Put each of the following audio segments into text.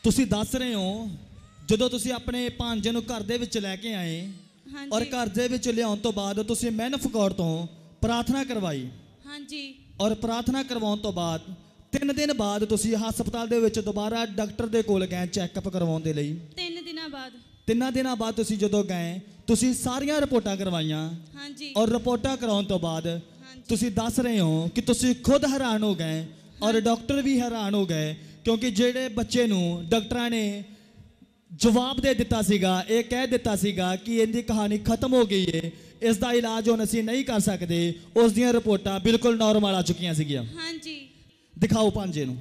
ਤੁਸੀਂ ਦੱਸ ਰਹੇ ਹੋ ਜਦੋਂ ਤੁਸੀਂ ਆਪਣੇ ਭਾਂਜੇ ਨੂੰ ਘਰ ਦੇ ਵਿੱਚ ਲੈ ਕੇ ਆਏ ਔਰ ਘਰ ਦੇ ਵਿੱਚ ਲਿਆਉਣ ਤੋਂ ਬਾਅਦ ਤੁਸੀਂ ਮੈਨਫ ਕੌਰ ਤੋਂ ਪ੍ਰਾਰਥਨਾ ਕਰਵਾਈ। ਹਾਂਜੀ। ਔਰ ਪ੍ਰਾਰਥਨਾ ਕਰਵਾਉਣ ਤੋਂ ਬਾਅਦ 3 ਦਿਨ ਬਾਅਦ ਤੁਸੀਂ ਹਸਪਤਾਲ ਦੇ ਵਿੱਚ ਦੁਬਾਰਾ ਡਾਕਟਰ ਦੇ ਕੋਲ ਗਏ ਚੈੱਕਅਪ ਕਰਵਾਉਣ ਦੇ ਲਈ। 3 ਦਿਨਾਂ ਬਾਅਦ 3 ਦਿਨਾਂ ਬਾਅਦ ਤੁਸੀਂ ਜਦੋਂ ਗਏ ਤੁਸੀਂ ਸਾਰੀਆਂ ਰਿਪੋਰਟਾਂ ਕਰਵਾਈਆਂ। ਹਾਂਜੀ। ਔਰ ਰਿਪੋਰਟਾਂ ਕਰਾਉਣ ਤੋਂ ਬਾਅਦ ਤੁਸੀਂ ਦੱਸ ਰਹੇ ਹੋ ਕਿ ਤੁਸੀਂ ਖੁਦ ਹੈਰਾਨ ਹੋ ਗਏ ਔਰ ਡਾਕਟਰ ਵੀ ਹੈਰਾਨ ਹੋ ਗਏ ਕਿਉਂਕਿ ਜਿਹੜੇ ਬੱਚੇ ਨੂੰ ਡਾਕਟਰਾਂ ਨੇ ਜਵਾਬ ਦੇ ਦਿੱਤਾ ਸੀਗਾ, ਇਹ ਕਹਿ ਦਿੱਤਾ ਸੀਗਾ ਕਿ ਇਹਦੀ ਕਹਾਣੀ ਖਤਮ ਹੋ ਗਈ ਹੈ, ਇਸ ਦਾ ਇਲਾਜ ਹੁਣ ਅਸੀਂ ਨਹੀਂ ਕਰ ਸਕਦੇ, ਉਸ ਦੀਆਂ ਰਿਪੋਰਟਾਂ ਬਿਲਕੁਲ ਨਾਰਮਲ ਆ ਚੁੱਕੀਆਂ ਸੀਗੀਆਂ। ਹਾਂਜੀ। ਦਿਖਾਓ ਭਾਂਜੇ ਨੂੰ,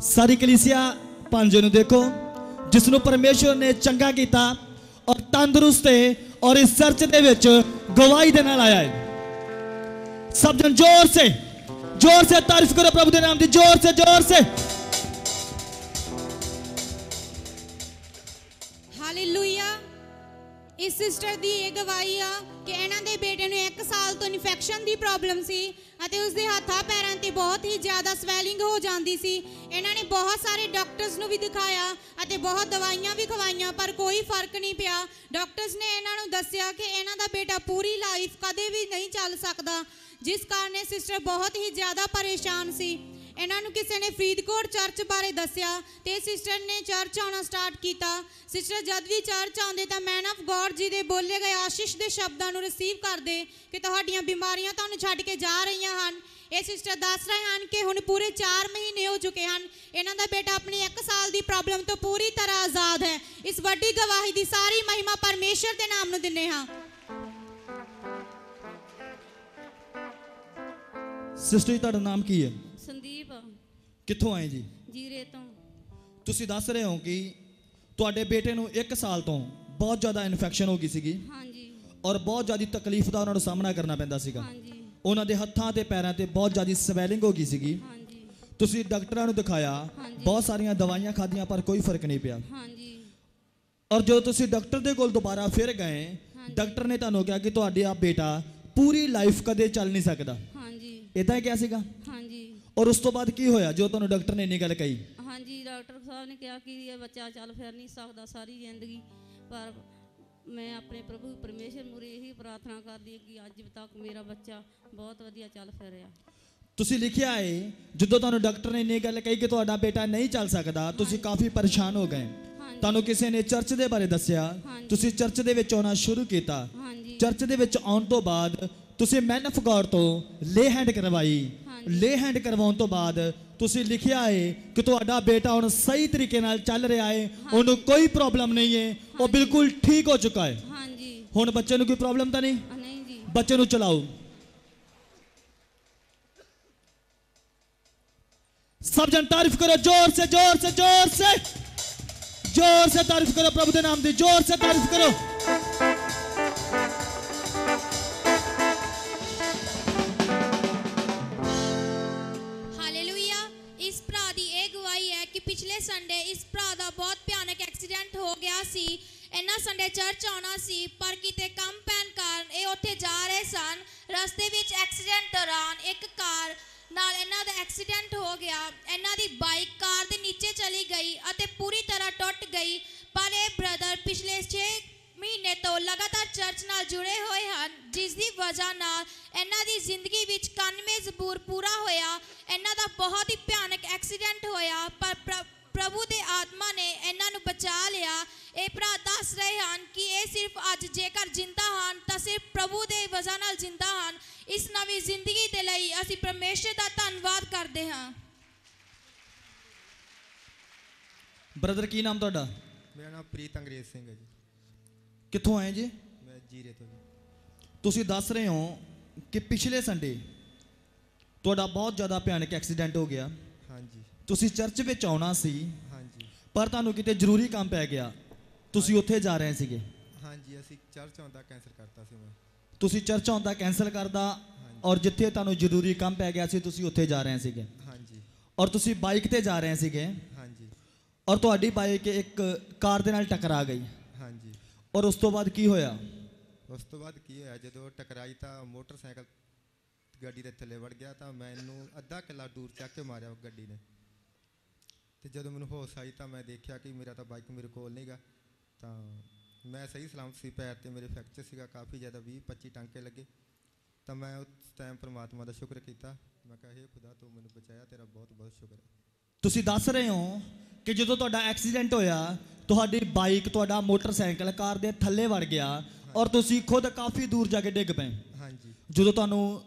ਸਾਰੀ ਕਲੀਸਿਆ ਭਾਂਜੇ ਨੂੰ ਦੇਖੋ ਜਿਸ ਨੂੰ ਪਰਮੇਸ਼ਵਰ ਨੇ ਚੰਗਾ ਕੀਤਾ ਔਰ ਤੰਦਰੁਸਤ ਹੈ ਔਰ ਇਸ ਚਰਚ ਦੇ ਵਿੱਚ ਗਵਾਹੀ ਦੇ ਨਾਲ ਆਇਆ ਹੈ। सब जन जोर से तारीफ करो प्रभु के नाम की, जोर से। हालेलुया। इस सिस्टर दी ये गवाही आ कि इन्हां दे बेटे नूं 1 साल तो इन्फेक्शन दी प्रॉब्लम सी अते उसदे हत्थां पैरां ते बहुत ही ज़्यादा स्वेलिंग हो जाती सी। इन्हां ने बहुत सारे डॉक्टर्स नूं भी दिखाया अते बहुत दवाइयां भी खवाइयां पर कोई फर्क नहीं पिया। डॉक्टर्स ने इन्हां नूं दस्सिया कि इन्हां दा बेटा पूरी लाइफ कदे भी नहीं चल सकदा, जिस कारण सिस्टर बहुत ही ज़्यादा परेशान सी। इन्हां नूं किसी ने फरीदकोट चर्च बारे दस्सिया ते सिस्टर ने चर्च आना स्टार्ट किया। सिस्टर जद भी चर्च आते तो मैन ऑफ गॉड जी दे बोले गए आशीष के शब्दों को रिसीव करते कि तुहाडियां बीमारियां तुहानूं छड्ड के जा रही हैं। ये सिस्टर दस रहे हैं कि हुण पूरे 4 महीने हो चुके हैं, इन्हां दा बेटा अपनी 1 साल की प्रॉब्लम तो पूरी तरह आज़ाद है। इस वड्डी गवाही की सारी महिमा परमेश्वर के नाम नूं दिंदे हां। सिस्टर जी तुहाडा नाम की है? संदीप। कित्थों आए जी? जीरे तो। तुसीं दस रहे हो कि तुहाडे बेटे नूं 1 साल तो बहुत ज़्यादा इन्फेक्शन हो गई सीगी। हाँ जी। और बहुत ज़्यादा तकलीफ का उन्होंने सामना करना पैंदा सीगा। हाँ जी। उन्हां दे हत्थां ते पैरां ते बहुत ज़्यादा स्वेलिंग हो गई सीगी। हाँ जी। तुसीं डॉक्टरां नूं दिखाया, बहुत सारियां दवाइयां खादियां पर कोई फर्क नहीं पिया। हाँ जी। और जो तुसीं डॉक्टर दे कोल दोबारा फिर गए, डॉक्टर ने तुहानूं कहा कि तुहाडा बेटा पूरी लाइफ कदे चल नहीं सकता। हाँ जी। इदां ही क्या सीगा? हाँ जी। और उस तो बाद की होया जो तुहानूं डॉक्टर ने इन्नी गल कही? हाँ जी, डॉक्टर साहब ने कहा कि ये बच्चा चल फिर नहीं सकता सारी जिंदगी, पर मैं अपने प्रभु परमेश्वर मुरे यही प्रार्थना करदी कि अज तक मेरा बच्चा बहुत वधिया चल फिर रहा। तुसी लिखिया है जो तुहानूं डॉक्टर ने इन्नी गल कही कि तुहाडा बेटा नहीं चल सकता, तुसी काफ़ी परेशान हो गए। तुहानूं किसी ने चर्च दे बारे दस्सिया, तुसी चर्च दे विच आउणा शुरू कीता। चर्च दे विच आउण तो बाद तुसी मैन ऑफ गॉड तो ले हैंड करवाई। ले हैंड करवाउण तो बाद तुसी लिखिया है कि तुहाडा बेटा हुण सही तरीके नाल चल रहा है, उन्होंने कोई प्रॉब्लम नहीं है, वो बिल्कुल ठीक हो चुका है। हुण बच्चे नूं कोई प्रॉब्लम तो नहीं? बच्चे नूं चलाओ। सब जन तारीफ करो जोर से तारीफ करो प्रभु के नाम की, जोर से तारीफ करो। हालेलुया। इस भरा दी यह गवाही है कि पिछले संडे इस भरा दा बहुत भयानक एक्सीडेंट हो गया सी। इन्ना संडे चर्च आना सी पर किते कम पैन कारण ये उत्थे जा रहे सन। रस्ते विच एक्सीडेंट दौरान एक कार नाल इन्हां दा एक्सीडेंट हो गया। इन्हां दी बाइक कार दे नीचे चली गई अते पूरी तरह टुट गई। पर ये ब्रदर पिछले 6 महीने तो लगातार चर्च नाल जुड़े हुए हैं, जिस दी वजह नाल इन्हां दी जिंदगी विच 91 ज़बूर पूरा होया। इन्हां दा बहुत ही भयानक एक्सीडेंट होया पर प्रभु दे आत्मा ने इन्हां नूं बचा लिया। ये भरा दस रहे हैं कि ये सिर्फ अज जेकर जिंदा हैं तो सिर्फ प्रभु दे वजह नाल जिंदा हैं। इस नवी जिंदगी दे लई असीं परमेश्वर दा धन्नवाद करदे हां। ब्रदर की नाम तुहाडा? मेरा नाम प्रीत अंग्रेज सिंह है जी। कित्थों आए जी? मैं जीरे तो जी। तुसीं दस रहे हो कि पिछले संडे तुहाडा बहुत ज़्यादा भयानक एक्सीडेंट हो गया। हाँ जी। तुसीं चर्च विच आउणा सी, हाँ जी, पर तुहानूं किते जरूरी काम पै गया, तुसीं उत्थे जा रहे सीगे। हाँ जी, असीं चर्च आउंदा कैंसल करता सी मैं। तुसीं चर्च आउंदा कैंसल करदा और जिथे तुहानूं जरूरी काम पै गया सी तुसीं उत्थे जा रहे सीगे। हाँ जी। और तुसीं बाइक ते जा रहे सीगे। हाँ जी। और तुहाडी बाइक एक कार दे नाल टकरा गई। हाँ जी। और उस तो बाद की होया? उस तो बाद की होया जदों टकराई तो मोटरसाइकिल गड्डी दे थल्ले वड़ गया तो मैनू अद्धा किला दूर चक के मारिया गड्डी ने। ਤੇ ਜਦੋਂ ਮੈਨੂੰ ਹੋਸ਼ ਆਈ ਤਾਂ ਮੈਂ ਦੇਖਿਆ ਕਿ ਮੇਰਾ ਤਾਂ ਬਾਈਕ ਮੇਰੇ ਕੋਲ ਨਹੀਂਗਾ, ਤਾਂ ਮੈਂ ਸਹੀ ਸਲਾਮਤ ਸੀ, ਪੈਰ ਤੇ ਮੇਰੇ ਫ੍ਰੈਕਚਰ ਸੀਗਾ, ਕਾਫੀ ਜ਼ਿਆਦਾ 20-25 ਟਾਂਕੇ ਲੱਗੇ। ਤਾਂ ਮੈਂ ਉਸ ਟਾਈਮ ਪਰਮਾਤਮਾ ਦਾ ਸ਼ੁਕਰ ਕੀਤਾ, ਮੈਂ ਕਿਹਾ ਹੇ ਖੁਦਾ ਤੂੰ ਮੈਨੂੰ ਬਚਾਇਆ, ਤੇਰਾ ਬਹੁਤ ਬਹੁਤ ਸ਼ੁਕਰ ਹੈ। ਤੁਸੀਂ ਦੱਸ ਰਹੇ ਹੋ ਕਿ ਜਦੋਂ ਤੁਹਾਡਾ ਐਕਸੀਡੈਂਟ ਹੋਇਆ ਤੁਹਾਡੀ ਬਾਈਕ ਤੁਹਾਡਾ ਮੋਟਰਸਾਈਕਲ ਕਾਰ ਦੇ ਥੱਲੇ ਵੜ ਗਿਆ ਔਰ ਤੁਸੀਂ ਖੁਦ ਕਾਫੀ ਦੂਰ ਜਾ ਕੇ ਡਿੱਗ ਪਏ। ਹਾਂਜੀ ਜਦੋਂ ਤੁਹਾਨੂੰ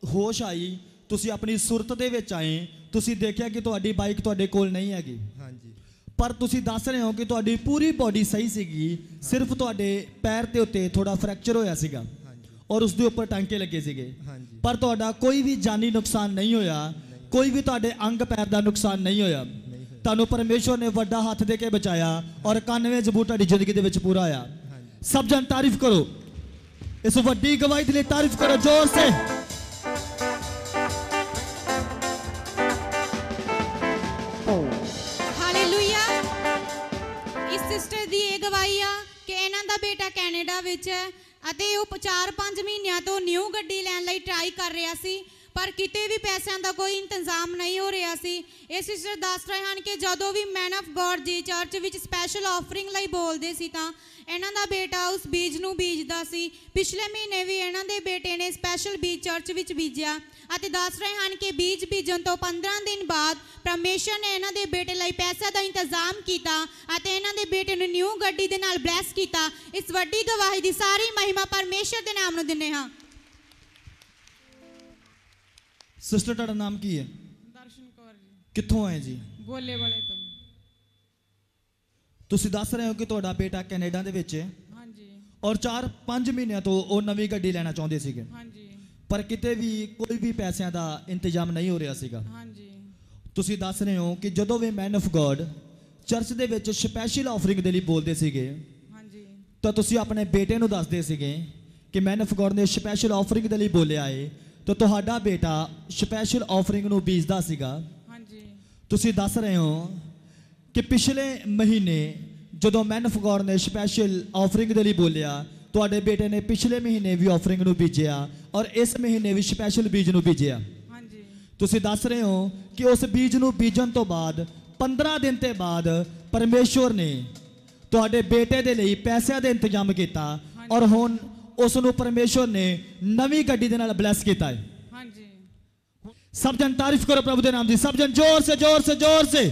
ਹੋਸ਼ ਆਈ ਤੁਸੀਂ ਆਪਣੀ ਸੁਰਤ ਦੇ ਵਿੱਚ ਆਏ, ਤੁਸੀਂ ਦੇਖਿਆ ਕਿ ਤੁਹਾਡੀ ਬਾਈਕ ਤੁਹਾਡੇ ਕੋਲ ਨਹੀਂ ਹੈਗੀ, ਹਾਂਜੀ ਪਰ ਤੁਸੀਂ ਦੱਸ ਰਹੇ ਹੋ ਕਿ ਤੁਹਾਡੀ ਪੂਰੀ ਬਾਡੀ ਸਹੀ ਸੀਗੀ, ਸਿਰਫ ਤੁਹਾਡੇ ਪੈਰ ਦੇ ਉੱਤੇ ਥੋੜਾ ਫ੍ਰੈਕਚਰ ਹੋਇਆ ਸੀਗਾ ਹਾਂਜੀ ਔਰ ਉਸ ਦੇ ਉੱਪਰ ਟਾਂਕੇ ਲੱਗੇ ਸੀਗੇ, ਹਾਂਜੀ ਪਰ ਤੁਹਾਡਾ ਕੋਈ ਵੀ ਜਾਨੀ ਨੁਕਸਾਨ ਨਹੀਂ ਹੋਇਆ, ਕੋਈ ਵੀ ਤੁਹਾਡੇ ਅੰਗ ਪੈਰ ਦਾ ਨੁਕਸਾਨ ਨਹੀਂ ਹੋਇਆ। ਨਹੀਂ ਹੋਇਆ। ਤੁਹਾਨੂੰ ਪਰਮੇਸ਼ਵਰ ਨੇ ਵੱਡਾ ਹੱਥ ਦੇ ਕੇ ਬਚਾਇਆ ਔਰ 91 ਜ਼ਬੂਰ ਤੁਹਾਡੀ ਜ਼ਿੰਦਗੀ ਦੇ ਵਿੱਚ ਪੂਰਾ ਹੋਇਆ। ਹਾਂਜੀ ਸਭ ਜਨ ਤਾਰੀਫ ਕਰੋ, ਇਸ ਵੱਡੀ ਗਵਾਹੀ ਦੇ ਲਈ ਤਾਰੀਫ ਕਰੋ ਜ਼ੋਰ ਸੇ। ਹਾਲੇਲੂਇਆ। ਇਸ ਸਿਸਟਰ ਦੀ ਇਹ ਗਵਾਹੀ ਆ ਕਿ ਇਹਨਾਂ ਦਾ ਬੇਟਾ ਕੈਨੇਡਾ ਵਿੱਚ ਹੈ ਅਤੇ ਉਹ 4-5 ਮਹੀਨਿਆਂ ਤੋਂ ਨਿਊ ਗੱਡੀ ਲੈਣ ਲਈ ਟਰਾਈ ਕਰ ਰਿਹਾ ਸੀ, ਪਰ ਕਿਤੇ ਵੀ ਪੈਸਿਆਂ ਦਾ ਕੋਈ ਇੰਤਜ਼ਾਮ ਨਹੀਂ ਹੋ ਰਿਹਾ ਸੀ। ਇਹ ਸਿਸਟਰ ਦੱਸ ਰਹੇ ਹਨ ਕਿ ਜਦੋਂ ਵੀ ਮੈਨ ਆਫ ਗੋਡ ਜੀ ਚਰਚ ਵਿੱਚ ਸਪੈਸ਼ਲ ਆਫਰਿੰਗ ਲਈ ਬੋਲਦੇ ਸੀ ਤਾਂ ਇਹਨਾਂ ਦਾ ਬੇਟਾ ਉਸ ਬੀਜ ਨੂੰ ਬੀਜਦਾ ਸੀ। ਪਿਛਲੇ ਮਹੀਨੇ ਵੀ ਇਹਨਾਂ ਦੇ ਬੇਟੇ ਨੇ ਸਪੈਸ਼ਲ ਬੀਜ ਚਰਚ ਵਿੱਚ ਬੀਜਿਆ ਅਤੇ ਦੱਸ ਰਹੇ ਹਨ ਕਿ ਬੀਜ ਬੀਜਣ ਤੋਂ 15 ਦਿਨ ਬਾਅਦ ਪਰਮੇਸ਼ਰ ਨੇ ਇਹਨਾਂ ਦੇ ਬੇਟੇ ਲਈ ਪੈਸੇ ਦਾ ਇੰਤਜ਼ਾਮ ਕੀਤਾ ਅਤੇ ਇਹਨਾਂ ਦੇ ਬੇਟੇ ਨੂੰ ਨਿਊ ਗੱਡੀ ਦੇ ਨਾਲ ਬਲੈਸ ਕੀਤਾ। ਇਸ ਵੱਡੀ ਗਵਾਹੀ ਦੀ ਸਾਰੀ ਮਹਿਮਾ ਪਰਮੇਸ਼ਰ ਦੇ ਨਾਮ ਨੂੰ ਦਿੰਦੇ ਹਾਂ। ਸਿਸਟਰ ਤੁਹਾਡਾ ਨਾਮ ਕੀ ਹੈ? ਦਰਸ਼ਨ ਕੌਰ ਜੀ, ਕਿੱਥੋਂ ਆਏ ਜੀ? ਗੋਲੇ ਵਾਲੇ ਤੋਂ। ਤੁਸੀਂ ਦੱਸ ਰਹੇ ਹੋ ਕਿ ਤੁਹਾਡਾ ਬੇਟਾ ਕੈਨੇਡਾ ਦੇ ਵਿੱਚ ਹੈ ਹਾਂਜੀ ਔਰ 4-5 ਮਹੀਨਿਆਂ ਤੋਂ ਉਹ ਨਵੀਂ ਗੱਡੀ ਲੈਣਾ ਚਾਹੁੰਦੇ ਸੀਗੇ, ਹਾਂਜੀ ਪਰ ਕਿਤੇ ਵੀ ਕੋਈ ਵੀ ਪੈਸਿਆਂ ਦਾ ਇੰਤਜ਼ਾਮ ਨਹੀਂ ਹੋ ਰਿਹਾ ਸੀਗਾ। ਹਾਂਜੀ ਤੁਸੀਂ ਦੱਸ ਰਹੇ ਹੋ ਕਿ ਜਦੋਂ ਵੀ ਮੈਨ ਆਫ ਗੋਡ ਚਰਚ ਦੇ ਵਿੱਚ ਸਪੈਸ਼ਲ ਆਫਰਿੰਗ ਦੇ ਲਈ ਬੋਲਦੇ ਸੀਗੇ ਹਾਂਜੀ ਤਾਂ ਤੁਸੀਂ ਆਪਣੇ ਬੇਟੇ ਨੂੰ ਦੱਸਦੇ ਸੀਗੇ ਕਿ ਮੈਨ ਆਫ ਗੋਡ ਨੇ ਸਪੈਸ਼ਲ ਆਫਰਿੰਗ ਦੇ ਲਈ ਬੋਲਿਆ ਏ, ਤਾਂ ਤੁਹਾਡਾ ਬੇਟਾ ਸਪੈਸ਼ਲ ਆਫਰਿੰਗ ਨੂੰ ਬੀਜਦਾ ਸੀਗਾ। ਹਾਂਜੀ ਤੁਸੀਂ ਦੱਸ ਰਹੇ ਹੋ ਕਿ ਪਿਛਲੇ ਮਹੀਨੇ ਜਦੋਂ ਮੈਨ ਆਫ ਗੋਡ ਨੇ ਸਪੈਸ਼ਲ ਆਫਰਿੰਗ ਦੇ ਲਈ ਬੋਲਿਆ ਤੁਹਾਡੇ ਬੇਟੇ ਨੇ ਪਿਛਲੇ ਮਹੀਨੇ ਵੀ ਆਫਰਿੰਗ ਨੂੰ ਬੀਜਿਆ ਔਰ ਇਸ ਮਹੀਨੇ ਵੀ ਸਪੈਸ਼ਲ ਬੀਜ ਨੂੰ ਬੀਜਿਆ। ਹਾਂਜੀ ਤੁਸੀਂ ਦੱਸ ਰਹੇ ਹੋ ਕਿ ਉਸ ਬੀਜ ਨੂੰ ਬੀਜਣ ਤੋਂ ਬਾਅਦ 15 ਦਿਨ ਦੇ ਬਾਅਦ ਪਰਮੇਸ਼ਵਰ ਨੇ ਤੁਹਾਡੇ ਬੇਟੇ ਦੇ ਲਈ ਪੈਸਿਆਂ ਦਾ ਇੰਤਜ਼ਾਮ ਕੀਤਾ ਔਰ ਹੁਣ ਉਸ ਨੂੰ ਪਰਮੇਸ਼ਵਰ ਨੇ ਨਵੀਂ ਗੱਡੀ ਦੇ ਨਾਲ ਬਲੈਸ ਕੀਤਾ ਹੈ। ਹਾਂਜੀ सब जन तारीफ करो प्रभु के नाम की, सब जन जोर से जोर से जोर से।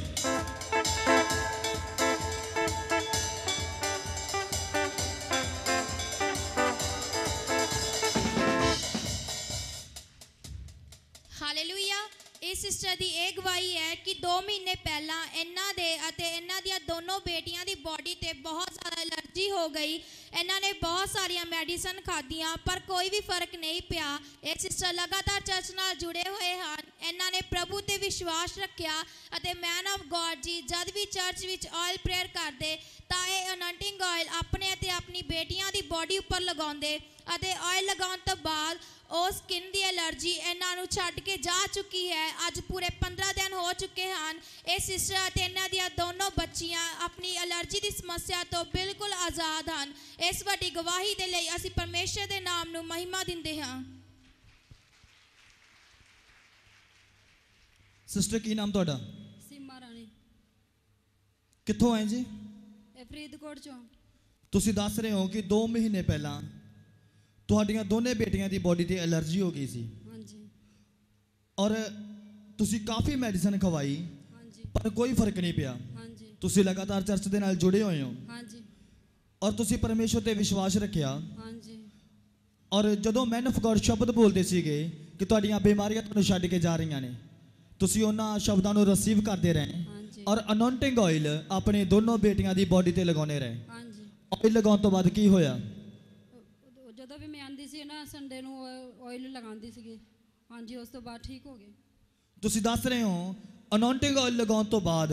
ਹਾਲੇਲੂਇਆ। ਇਸ ਸਿਸਟਰ ਦੀ ਇਹ ਗਵਾਹੀ ਹੈ ਕਿ 2 ਮਹੀਨੇ ਪਹਿਲਾਂ ਇਹਨਾਂ ਦੇ ਅਤੇ ਇਹਨਾਂ ਦੀਆਂ ਦੋਨੋਂ ਬੇਟੀਆਂ ਦੀ ਬਾਡੀ ਤੇ ਬਹੁਤ ਜ਼ਿਆਦਾ ਐਲਰਜੀ ਹੋ ਗਈ। ਇਹਨਾਂ ਨੇ ਬਹੁਤ ਸਾਰੀਆਂ ਮੈਡੀਸਨ ਖਾਧੀਆਂ ਪਰ ਕੋਈ ਵੀ ਫਰਕ ਨਹੀਂ ਪਿਆ। ਇਹ ਸਿਸਟਰ ਲਗਾਤਾਰ ਚਰਚ ਨਾਲ ਜੁੜੇ ਹੋਏ ਹਨ। ਇਹਨਾਂ ਨੇ ਪ੍ਰਭੂ ਤੇ ਵਿਸ਼ਵਾਸ ਰੱਖਿਆ ਅਤੇ ਮੈਨ ਆਫ ਗੋਡ ਜੀ ਜਦ ਵੀ ਚਰਚ ਵਿੱਚ ਆਇਲ ਪ੍ਰੇਅਰ ਕਰਦੇ ਤਾਂ ਇਹ ਅਨੰਟਿੰਗ ਆਇਲ ਆਪਣੇ ਅਤੇ ਆਪਣੀ ਬੇਟੀਆਂ ਦੀ ਬਾਡੀ ਉੱਪਰ ਲਗਾਉਂਦੇ ਅਤੇ ਆਇਲ ਲਗਾਉਣ ਤੋਂ ਬਾਅਦ ਉਹ ਸਕਿਨ ਦੀ ਐਲਰਜੀ ਇਹਨਾਂ ਨੂੰ ਛੱਡ ਕੇ ਜਾ ਚੁੱਕੀ ਹੈ। ਅੱਜ ਪੂਰੇ 15 ਦਿਨ ਹੋ ਚੁੱਕੇ ਹਨ। ਇਹ ਸਿਸਟਰ ਅਤੇ ਇਹਨਾਂ ਦੀਆਂ ਦੋਨੋਂ ਬੱਚੀਆਂ ਆਪਣੀ ਐਲਰਜੀ ਦੀ ਸਮੱਸਿਆ ਤੋਂ ਬਿਲਕੁਲ ਆਜ਼ਾਦ ਹਨ। ਇਸ ਵੱਡੀ ਗਵਾਹੀ ਦੇ ਲਈ ਅਸੀਂ ਪਰਮੇਸ਼ਰ ਦੇ ਨਾਮ ਨੂੰ ਮਹਿਮਾ ਦਿੰਦੇ ਹਾਂ। ਸਿਸਟਰ ਕੀ ਨਾਮ ਤੁਹਾਡਾ? ਸੀਮਾ ਰਾਣੀ, ਕਿੱਥੋਂ ਆਏ ਜੀ? ਇਹ ਫਰੀਦਕੋਟ ਚੋਂ। ਤੁਸੀਂ ਦੱਸ ਰਹੇ ਹੋ ਕਿ 2 ਮਹੀਨੇ ਪਹਿਲਾਂ ਤੁਹਾਡੀਆਂ ਦੋਨੇ ਬੇਟੀਆਂ ਦੀ ਬਾਡੀ ਤੇ ਐਲਰਜੀ ਹੋ ਗਈ ਸੀ ਹਾਂਜੀ ਔਰ ਤੁਸੀਂ ਕਾਫੀ ਮੈਡੀਸਨ ਖਵਾਈ ਹਾਂਜੀ ਪਰ ਕੋਈ ਫਰਕ ਨਹੀਂ ਪਿਆ। ਹਾਂਜੀ ਤੁਸੀਂ ਲਗਾਤਾਰ ਚਰਚ ਦੇ ਨਾਲ ਜੁੜੇ ਹੋਏ ਹੋ ਹਾਂਜੀ ਔਰ ਤੁਸੀਂ ਪਰਮੇਸ਼ਵਰ ਤੇ ਵਿਸ਼ਵਾਸ ਰੱਖਿਆ ਹਾਂਜੀ ਔਰ ਜਦੋਂ ਮੈਨ ਆਫ ਗੋਡ ਸ਼ਬਦ ਬੋਲਦੇ ਸੀਗੇ ਕਿ ਤੁਹਾਡੀਆਂ ਬਿਮਾਰੀਆਂ ਤੁਹਾਨੂੰ ਛੱਡ ਕੇ ਜਾ ਰਹੀਆਂ ਨੇ, ਤੁਸੀਂ ਉਹਨਾਂ ਸ਼ਬਦਾਂ ਨੂੰ ਰਿਸੀਵ ਕਰਦੇ ਰਹੇ ਹਾਂਜੀ ਔਰ ਅਨੌਂਟਿੰਗ ਆਇਲ ਆਪਣੇ ਦੋਨੋਂ ਬੇਟੀਆਂ ਦੀ ਬਾਡੀ ਤੇ ਲਗਾਉਣੇ ਰਹੇ। ਹਾਂਜੀ। ਆਇਲ ਲਗਾਉਣ ਤੋਂ ਬਾਅਦ ਕੀ ਹੋਇਆ? ਜਦੋਂ ਵੀ ਮੈਂ ਆਂਦੀ ਸੀ ਨਾ ਸੰਡੇ ਨੂੰ ਆਇਲ ਲਗਾਉਂਦੀ ਸੀਗੀ। ਹਾਂਜੀ, ਉਸ ਤੋਂ ਬਾਅਦ ਠੀਕ ਹੋ ਗਏ। ਤੁਸੀਂ ਦੱਸ ਰਹੇ ਹੋ ਅਨੌਂਟਿੰਗ ਆਇਲ ਲਗਾਉਣ ਤੋਂ ਬਾਅਦ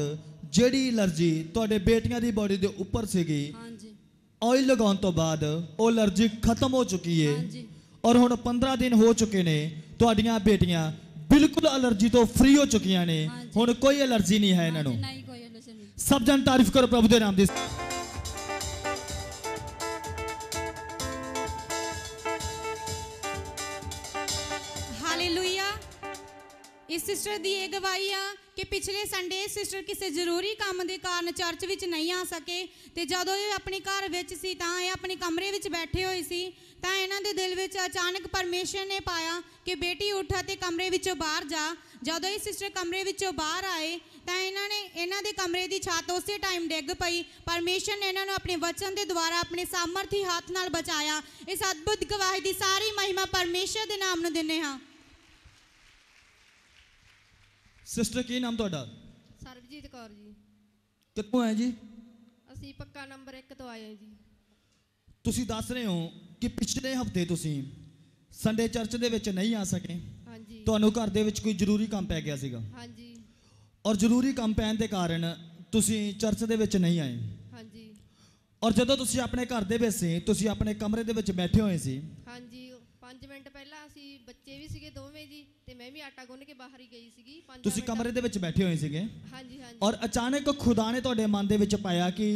ਜਿਹੜੀ ਐਲਰਜੀ ਤੁਹਾਡੇ ਬੇਟੀਆਂ ਦੀ ਬਾਡੀ ਦੇ ਉੱਪਰ ਸੀਗੀ, ਹਾਂਜੀ ਆਇਲ ਲਗਾਉਣ ਤੋਂ ਬਾਅਦ ਉਹ ਐਲਰਜੀ ਖਤਮ ਹੋ ਚੁੱਕੀ ਹੈ ਹਾਂਜੀ ਔਰ ਹੁਣ 15 ਦਿਨ ਹੋ ਚੁੱਕੇ ਨੇ। ਤੁਹਾਡੀਆਂ ਬੇਟੀਆਂ ਬਿਲਕੁਲ ਐਲਰਜੀ ਤੋਂ ਫ੍ਰੀ ਹੋ ਚੁੱਕੀਆਂ ਨੇ। ਹਾਂਜੀ। ਹੁਣ ਕੋਈ ਐਲਰਜੀ ਨਹੀਂ ਹੈ ਇਹਨਾਂ ਨੂੰ। ਨਹੀਂ ਕੋਈ ਐਲਰਜੀ ਨਹੀਂ। ਸਭ ਜਨ ਤਾਰੀਫ ਕਰੋ ਪ੍ਰਭੂ ਦੇ ਨਾਮ ਦੀ। ਹਾਲੇਲੂਇਆ। ਇਸ ਸਿਸਟਰ ਦੀ ਇਹ ਗਵਾਹੀ ਆ ਕਿ ਪਿਛਲੇ ਸੰਡੇ ਸਿਸਟਰ ਕਿਸੇ ਜ਼ਰੂਰੀ ਕੰਮ ਦੇ ਕਾਰਨ ਚਰਚ ਵਿੱਚ ਨਹੀਂ ਆ ਸਕੇ ਤੇ ਜਦੋਂ ਇਹ ਆਪਣੇ ਘਰ ਵਿੱਚ ਸੀ ਤਾਂ ਇਹ ਆਪਣੇ ਕਮਰੇ ਵਿੱਚ ਬੈਠੇ ਹੋਏ ਸੀ ਤਾਂ ਇਹਨਾਂ ਦੇ ਦਿਲ ਵਿੱਚ ਅਚਾਨਕ ਪਰਮੇਸ਼ਰ ਨੇ ਪਾਇਆ ਕਿ ਬੇਟੀ ਉੱਠ ਅਤੇ ਕਮਰੇ ਵਿੱਚੋਂ ਬਾਹਰ ਜਾ। ਜਦੋਂ ਇਹ ਸਿਸਟਰ ਕਮਰੇ ਵਿੱਚੋਂ ਬਾਹਰ ਆਏ ਤਾਂ ਇਹਨਾਂ ਦੇ ਕਮਰੇ ਦੀ ਛੱਤ ਉਸੇ ਟਾਈਮ ਡਿੱਗ ਪਈ। ਪਰਮੇਸ਼ਰ ਨੇ ਇਹਨਾਂ ਨੂੰ ਆਪਣੇ ਵਚਨ ਦੇ ਦੁਆਰਾ ਆਪਣੇ ਸਾਮਰਥੀ ਹੱਥ ਨਾਲ ਬਚਾਇਆ। ਇਸ ਅਦਭੁਤ ਗਵਾਹੀ ਦੀ ਸਾਰੀ ਮਹਿਮਾ ਪਰਮੇਸ਼ਰ ਦੇ ਨਾਮ ਨੂੰ ਦਿੰਦੇ ਹਾਂ। ਸਿਸਟਰ ਕੀ ਨਾਮ ਤੁਹਾਡਾ? ਸਰਬਜੀਤ ਕੌਰ ਜੀ। ਕਿੱਥੋਂ ਆਏ ਜੀ? ਅਸੀਂ ਪੱਕਾ ਨੰਬਰ 1 ਤੋਂ ਆਏ ਹਾਂ ਜੀ। ਤੁਸੀਂ ਦੱਸ ਰਹੇ ਹੋ ਕਿ ਪਿਛਲੇ ਹਫਤੇ ਤੁਸੀਂ ਸੰਡੇ ਚਰਚ ਦੇ ਵਿੱਚ ਨਹੀਂ ਆ ਸਕੇ। ਹਾਂਜੀ ਤੁਹਾਨੂੰ ਘਰ ਦੇ ਵਿੱਚ ਕੋਈ ਜ਼ਰੂਰੀ ਕੰਮ ਪੈ ਗਿਆ ਸੀਗਾ ਹਾਂਜੀ ਔਰ ਜ਼ਰੂਰੀ ਕੰਮ ਪੈਣ ਦੇ ਕਾਰਨ ਤੁਸੀਂ ਚਰਚ ਦੇ ਵਿੱਚ ਨਹੀਂ ਆਏ। ਹਾਂਜੀ ਔਰ ਜਦੋਂ ਤੁਸੀਂ ਆਪਣੇ ਘਰ ਦੇ ਵਿੱਚ ਸੀ, ਤੁਸੀਂ ਆਪਣੇ ਕਮਰੇ ਦੇ ਵਿੱਚ ਬੈਠੇ ਹੋਏ ਸੀ। ਹਾਂਜੀ 5 ਮਿੰਟ ਪਹਿਲਾਂ ਅਸੀਂ ਬੱਚੇ ਵੀ ਸੀਗੇ ਦੋਵੇਂ ਜੀ ਤੇ ਮੈਂ ਵੀ ਆਟਾ ਗੁੰਨ ਕੇ ਬਾਹਰ ਹੀ ਗਈ ਸੀਗੀ। ਤੁਸੀਂ ਕਮਰੇ ਦੇ ਵਿੱਚ ਬੈਠੇ ਹੋਏ ਸੀਗੇ ਹਾਂਜੀ ਹਾਂਜੀ ਔਰ ਅਚਾਨਕ ਖੁਦਾ ਨੇ ਤੁਹਾਡੇ ਮਨ ਦੇ ਵਿੱਚ ਪਾਇਆ ਕਿ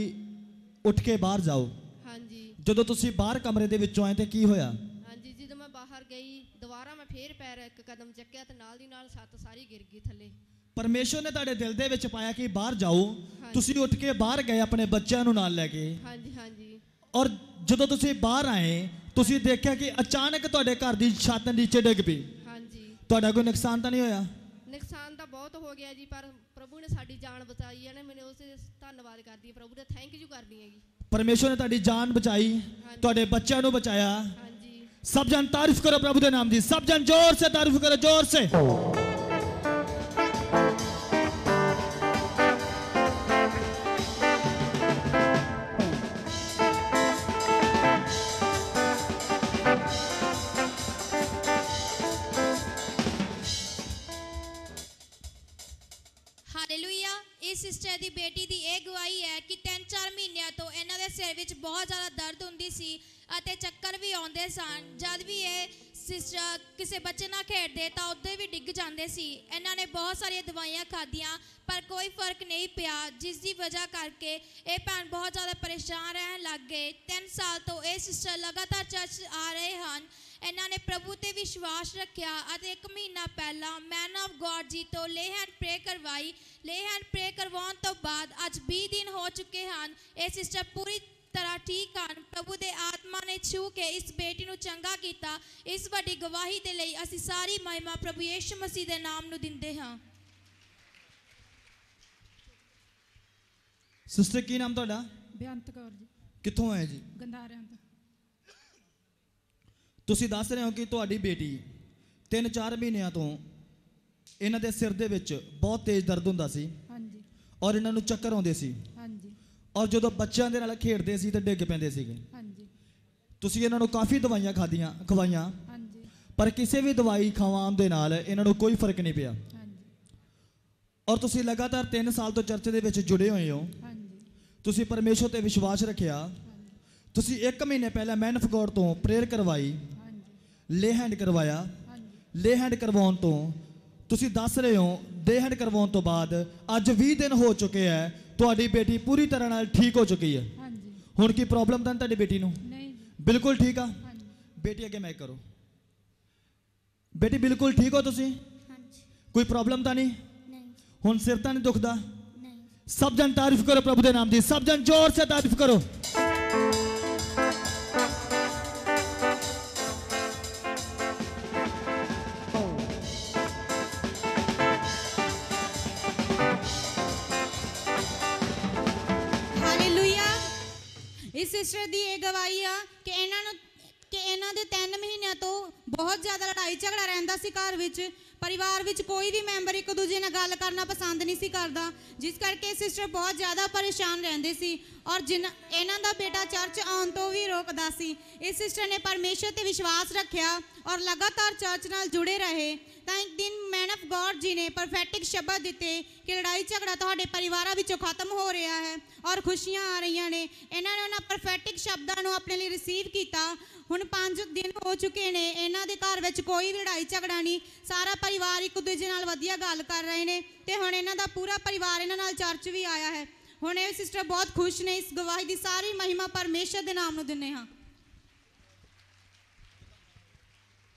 ਉੱਠ ਕੇ ਬਾਹਰ ਜਾਓ। ਹਾਂਜੀ ਜਦੋਂ ਤੁਸੀਂ ਬਾਹਰ ਕਮਰੇ ਦੇ ਵਿੱਚੋਂ ਆਏ ਤੇ ਕੀ ਹੋਇਆ? ਹਾਂਜੀ ਜਦੋਂ ਮੈਂ ਬਾਹਰ ਗਈ ਦੁਬਾਰਾ ਮੈਂ ਫੇਰ ਪੈਰ ਇੱਕ ਕਦਮ ਚੱਕਿਆ ਤੇ ਨਾਲ ਦੀ ਨਾਲ ਛੱਤ ਸਾਰੀ ਗਿਰ ਗਈ ਥੱਲੇ। ਪਰਮੇਸ਼ਰ ਨੇ ਤੁਹਾਡੇ ਦਿਲ ਦੇ ਵਿੱਚ ਪਾਇਆ ਕਿ ਬਾਹਰ ਜਾਓ। ਤੁਸੀਂ ਉੱਠ ਕੇ ਬਾਹਰ ਗਏ ਆਪਣੇ ਬੱਚਿਆਂ ਨੂੰ ਨਾਲ ਲੈ ਕੇ। ਹਾਂਜੀ ਹਾਂਜੀ ਔਰ ਜਦੋਂ ਤੁਸੀਂ ਬਾਹਰ ਆਏ ਤੁਸੀਂ ਦੇਖਿਆ ਕਿ ਅਚਾਨਕ ਤੁਹਾਡੇ ਘਰ ਦੀ ਛੱਤ ਨੀਚੇ ਡਿੱਗ ਪਈ। ਹਾਂਜੀ ਤੁਹਾਡਾ ਕੋਈ ਨੁਕਸਾਨ ਤਾਂ ਨਹੀਂ ਹੋਇਆ? ਨੁਕਸਾਨ ਤਾਂ ਬਹੁਤ ਹੋ ਗਿਆ ਜੀ ਪਰ ਪ੍ਰਭੂ ਨੇ ਸਾਡੀ ਜਾਨ ਬਚਾਈ ਹੈ ਨਾ। ਮੈਨੂੰ ਉਸੇ ਧੰਨਵਾਦ ਕਰਦੀ ਹਾਂ ਪ੍ਰਭੂ ਦਾ, ਥੈਂਕ ਯੂ ਕਰਦੀ ਹੈਗੀ। ਪਰਮੇਸ਼ਰ ਨੇ ਤੁਹਾਡੀ ਜਾਨ ਬਚਾਈ, ਤੁਹਾਡੇ ਬੱਚਿਆਂ ਨੂੰ ਬਚਾਇਆ। ਹਾਂਜੀ सब जन तारीफ करो प्रभु के नाम दी। सब जन जोर से तारीफ करो, जोर से। ਹਾਲੇਲੂਇਆ। ਇਸ ਸਿਸਟਰ ਦੀ ਬੇਟੀ ਦੀ ਇਹ ਗਵਾਹੀ ਹੈ ਕਿ 3-4 ਮਹੀਨਿਆਂ ਤੋਂ ਇਹਨਾਂ ਦੇ ਸਿਰ ਵਿੱਚ ਬਹੁਤ ਜ਼ਿਆਦਾ ਦਰਦ ਹੁੰਦੀ ਸੀ ਅਤੇ ਚੱਕਰ ਵੀ ਆਉਂਦੇ ਸਨ। ਜਦ ਵੀ ਇਹ ਸਿਸਟਰ ਕਿਸੇ ਬੱਚੇ ਨਾਲ ਖੇਡਦੇ ਤਾਂ ਉੱਧੇ ਵੀ ਡਿੱਗ ਜਾਂਦੇ ਸੀ। ਇਹਨਾਂ ਨੇ ਬਹੁਤ ਸਾਰੀਆਂ ਦਵਾਈਆਂ ਖਾਧੀਆਂ ਪਰ ਕੋਈ ਫਰਕ ਨਹੀਂ ਪਿਆ, ਜਿਸ ਦੀ ਵਜ੍ਹਾ ਕਰਕੇ ਇਹ ਭੈਣ ਬਹੁਤ ਜ਼ਿਆਦਾ ਪਰੇਸ਼ਾਨ ਰਹਿਣ ਲੱਗ ਗਏ। 3 ਸਾਲ ਤੋਂ ਇਹ ਸਿਸਟਰ ਲਗਾਤਾਰ ਚਰਚ ਆ ਰਹੇ ਹਨ। ਇਹਨਾਂ ਨੇ ਪ੍ਰਭੂ ਤੇ ਵਿਸ਼ਵਾਸ ਰੱਖਿਆ ਅਤੇ 1 ਮਹੀਨਾ ਪਹਿਲਾਂ ਮੈਨ ਆਫ ਗॉड ਜੀ ਤੋਂ ਲੇ ਹੈਂਡ ਪ੍ਰੇ ਕਰਵਾਈ। ਲੇ ਹੈਂਡ ਪ੍ਰੇ ਕਰਵਾਉਣ ਤੋਂ ਬਾਅਦ ਅੱਜ 20 ਦਿਨ ਹੋ ਚੁੱਕੇ ਹਨ। ਇਹ ਸਿਸਟਰ ਪੂਰੀ ਤਰ੍ਹਾਂ ਠੀਕ ਹਨ। ਪ੍ਰਭੂ ਦੇ ਆਤਮਾ ਨੇ ਛੂ ਕੇ ਇਸ ਬੇਟੀ ਨੂੰ ਚੰਗਾ ਕੀਤਾ। ਇਸ ਵੱਡੀ ਗਵਾਹੀ ਦੇ ਲਈ ਅਸੀਂ ਸਾਰੀ ਮਹਿਮਾ ਪ੍ਰਭੂ ਯਿਸੂ ਮਸੀਹ ਦੇ ਨਾਮ ਨੂੰ ਦਿੰਦੇ ਹਾਂ। ਸਿਸਟਰ ਕੀ ਨਾਮ ਤੁਹਾਡਾ? ਬੇਅੰਤ ਕੌਰ ਜੀ, ਕਿੱਥੋਂ ਆਏ ਜੀ? ਗੰਦਾਰਿਆਂ ਤੋਂ। ਤੁਸੀਂ ਦੱਸ ਰਹੇ ਹੋ ਕਿ ਤੁਹਾਡੀ ਬੇਟੀ 3-4 ਮਹੀਨਿਆਂ ਤੋਂ ਇਹਨਾਂ ਦੇ ਸਿਰ ਦੇ ਵਿੱਚ ਬਹੁਤ ਤੇਜ਼ ਦਰਦ ਹੁੰਦਾ ਸੀ ਹਾਂਜੀ ਔਰ ਇਹਨਾਂ ਨੂੰ ਚੱਕਰ ਆਉਂਦੇ ਸੀ ਹਾਂਜੀ ਔਰ ਜਦੋਂ ਬੱਚਿਆਂ ਦੇ ਨਾਲ ਖੇਡਦੇ ਸੀ ਤਾਂ ਡਿੱਗ ਪੈਂਦੇ ਸੀਗੇ। ਹਾਂਜੀ ਤੁਸੀਂ ਇਹਨਾਂ ਨੂੰ ਕਾਫੀ ਦਵਾਈਆਂ ਖਵਾਈਆਂ ਹਾਂਜੀ ਪਰ ਕਿਸੇ ਵੀ ਦਵਾਈ ਖਵਾਉਣ ਦੇ ਨਾਲ ਇਹਨਾਂ ਨੂੰ ਕੋਈ ਫਰਕ ਨਹੀਂ ਪਿਆ। ਹਾਂਜੀ ਔਰ ਤੁਸੀਂ ਲਗਾਤਾਰ 3 ਸਾਲ ਤੋਂ ਚਰਚ ਦੇ ਵਿੱਚ ਜੁੜੇ ਹੋਏ ਹੋ। ਹਾਂਜੀ ਤੁਸੀਂ ਪਰਮੇਸ਼ਰ ਤੇ ਵਿਸ਼ਵਾਸ ਰੱਖਿਆ। ਤੁਸੀਂ 1 ਮਹੀਨੇ ਪਹਿਲਾਂ ਮੈਨ ਆਫ ਗॉड ਤੋਂ ਪ੍ਰੇਅਰ ਕਰਵਾਈ, ਹਾਂਜੀ ਲੇ ਹੈਂਡ ਕਰਵਾਇਆ। ਹਾਂਜੀ ਲੇ ਹੈਂਡ ਕਰਵਾਉਣ ਤੋਂ ਤੁਸੀਂ ਦੱਸ ਰਹੇ ਹੋ ਲੇ ਹੈਂਡ ਕਰਵਾਉਣ ਤੋਂ ਬਾਅਦ ਅੱਜ 20 ਦਿਨ ਹੋ ਚੁੱਕੇ ਹੈ। ਤੁਹਾਡੀ ਬੇਟੀ ਪੂਰੀ ਤਰ੍ਹਾਂ ਨਾਲ ਠੀਕ ਹੋ ਚੁੱਕੀ ਹੈ। ਹਾਂਜੀ ਹੁਣ ਕੀ ਪ੍ਰੋਬਲਮ ਤਾਂ ਨਹੀਂ ਤੁਹਾਡੀ ਬੇਟੀ ਨੂੰ? ਨਹੀਂ ਜੀ ਬਿਲਕੁਲ ਠੀਕ ਆ। ਹਾਂਜੀ ਬੇਟੀ ਅੱਗੇ ਮੈਂ ਕਰੋ। ਬੇਟੀ ਬਿਲਕੁਲ ਠੀਕ ਹੋ ਤੁਸੀਂ? ਹਾਂਜੀ ਕੋਈ ਪ੍ਰੋਬਲਮ ਤਾਂ ਨਹੀਂ? ਨਹੀਂ ਹੁਣ ਸਿਰ ਤਾਂ ਨਹੀਂ ਦੁਖਦਾ? ਨਹੀਂ। सब जन तारीफ करो प्रभु के नाम दी। सब जन जोर से तारीफ करो। ਹਾਲੇਲੂਇਆ। ਇਸ ਸਿਸਟਰ ਦੀ ਇਹ ਗਵਾਹੀ ਆ ਕਿ ਇਹਨਾਂ ਦੇ 3 ਮਹੀਨਿਆਂ ਤੋਂ ਬਹੁਤ ਜ਼ਿਆਦਾ ਲੜਾਈ ਝਗੜਾ ਰਹਿੰਦਾ ਸੀ ਘਰ ਵਿੱਚ। ਪਰਿਵਾਰ ਵਿੱਚ ਕੋਈ ਵੀ ਮੈਂਬਰ ਇੱਕ ਦੂਜੇ ਨਾਲ ਗੱਲ ਕਰਨਾ ਪਸੰਦ ਨਹੀਂ ਸੀ ਕਰਦਾ, ਜਿਸ ਕਰਕੇ ਸਿਸਟਰ ਬਹੁਤ ਜ਼ਿਆਦਾ ਪਰੇਸ਼ਾਨ ਰਹਿੰਦੇ ਸੀ ਔਰ ਇਹਨਾਂ ਦਾ ਬੇਟਾ ਚਰਚ ਆਉਣ ਤੋਂ ਵੀ ਰੋਕਦਾ ਸੀ। ਇਸ ਸਿਸਟਰ ਨੇ ਪਰਮੇਸ਼ਰ ਤੇ ਵਿਸ਼ਵਾਸ ਰੱਖਿਆ ਔਰ ਲਗਾਤਾਰ ਚਰਚ ਨਾਲ ਜੁੜੇ ਰਹੇ ਤਾਂ ਇੱਕ ਦਿਨ ਮੈਨ ਆਫ ਗॉड ਜੀ ਨੇ ਪ੍ਰੋਫੈਟਿਕ ਸ਼ਬਦ ਦਿੱਤੇ ਕਿ ਲੜਾਈ ਝਗੜਾ ਤੁਹਾਡੇ ਪਰਿਵਾਰਾਂ ਵਿੱਚੋਂ ਖਤਮ ਹੋ ਰਿਹਾ ਹੈ ਔਰ ਖੁਸ਼ੀਆਂ ਆ ਰਹੀਆਂ ਨੇ। ਇਹਨਾਂ ਨੇ ਉਹਨਾਂ ਪ੍ਰੋਫੈਟਿਕ ਸ਼ਬਦਾਂ ਨੂੰ ਆਪਣੇ ਲਈ ਰਿਸੀਵ ਕੀਤਾ। ਹੁਣ 5 ਦਿਨ ਹੋ ਚੁੱਕੇ ਨੇ, ਇਹਨਾਂ ਦੇ ਘਰ ਵਿੱਚ ਕੋਈ ਲੜਾਈ ਝਗੜਾ ਨਹੀਂ। ਸਾਰਾ ਪਰਿਵਾਰ ਇੱਕ ਦੂਜੇ ਨਾਲ ਵਧੀਆ ਗੱਲ ਕਰ ਰਹੇ ਨੇ ਤੇ ਹੁਣ ਇਹਨਾਂ ਦਾ ਪੂਰਾ ਪਰਿਵਾਰ ਇਹਨਾਂ ਨਾਲ ਚਰਚ ਵੀ ਆਇਆ ਹੈ। ਹੁਣ ਇਹ ਸਿਸਟਰ ਬਹੁਤ ਖੁਸ਼ ਨੇ। ਇਸ ਗਵਾਹੀ ਦੀ ਸਾਰੀ ਮਹਿਮਾ ਪਰਮੇਸ਼ਰ ਦੇ ਨਾਮ ਨੂੰ ਦਿੰਦੇ ਹਾਂ।